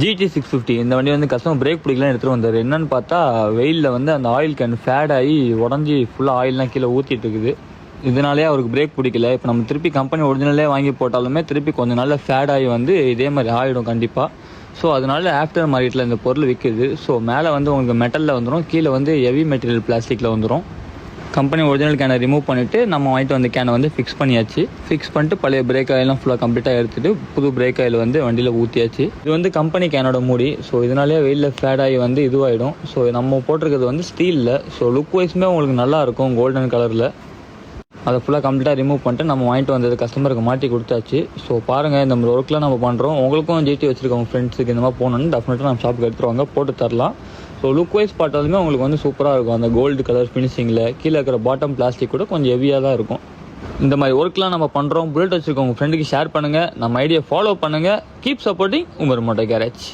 GT650 இந்த வண்டி வந்து கஸ்டமர் பிரேக் பிடிக்கலாம் எடுத்துகிட்டு வந்தார். என்னன்னு பார்த்தா வெயிலில் வந்து அந்த ஆயில் கேன் ஃபேட் ஆகி உடஞ்சி ஃபுல்லாக ஆயில்லாம் கீழே ஊற்றிட்டு இருக்குது. இதனாலே அவருக்கு பிரேக் பிடிக்கல. இப்போ நம்ம திருப்பி கம்பெனி ஒரிஜினலே வாங்கி போட்டாலுமே திருப்பி கொஞ்சம் நாளில் ஃபேட் ஆகி வந்து இதே மாதிரி ஆகிடும் கண்டிப்பாக. ஸோ அதனால ஆஃப்டர் மார்க்கெட்டில் இந்த பொருள் விற்கிது. ஸோ மேலே வந்து உங்களுக்கு மெட்டலில் வந்துடும், கீழே வந்து ஹெவி மெட்டீரியல் பிளாஸ்டிக்கில் வந்துடும். கம்பெனி ஒரிஜினல் கேனை ரிமூவ் பண்ணிவிட்டு நம்ம வாங்கிட்டு வந்த கேனை வந்து ஃபிக்ஸ் பண்ணியாச்சு. ஃபிக்ஸ் பண்ணிட்டு பழைய பிரேக் ஆயிலாம் ஃபுல்லாக கம்ப்ளீட்டாக எடுத்துகிட்டு புது பிரேக் ஆயில் வந்து வண்டியில் ஊற்றியாச்சு. இது வந்து கம்பெனி கேனோட மூடி. ஸோ இதனாலே வெயிலில் ஃபேட் ஆகி வந்து இதுவாகிடும். ஸோ நம்ம போட்டிருக்கிறது வந்து ஸ்டீலில். ஸோ லுக் வைஸுமே உங்களுக்கு நல்லாயிருக்கும் கோல்டன் கலரில். அதை ஃபுல்லாக கம்ப்ளீட்டாக ரிமூவ் பண்ணிட்டு நம்ம வாங்கிட்டு வந்தது கஸ்டமருக்கு மாட்டி கொடுத்தாச்சு. ஸோ பாருங்கள், இந்த மாதிரி ஒர்க்கில் நம்ம பண்ணுறோம். உங்களுக்கும் GT வச்சுருக்கோங்க ஃப்ரெண்ட்ஸுக்கு இந்த மாதிரி போகணுன்னு டெஃபினட்டாக நம்ம ஷாப்புக்கு எடுத்துருவாங்க, போட்டு தரலாம். ஸோ லுக் வைஸ் பார்த்தாலுமே உங்களுக்கு வந்து சூப்பராக இருக்கும். அந்த கோல்டு கலர் ஃபினிஷிங்கில் கீழே இருக்கிற பாட்டம் பிளாஸ்டிக் கூட கொஞ்சம் ஹெவியாக தான் இருக்கும். இந்த மாதிரி ஒர்க்லாம் நம்ம பண்ணுறோம். புல்லட் வச்சுருக்கோம் உங்கள் ஃப்ரெண்டுக்கு ஷேர் பண்ணுங்கள். நம்ம ஐடியா ஃபாலோ பண்ணுங்கள். Keep supporting Umar moto garage.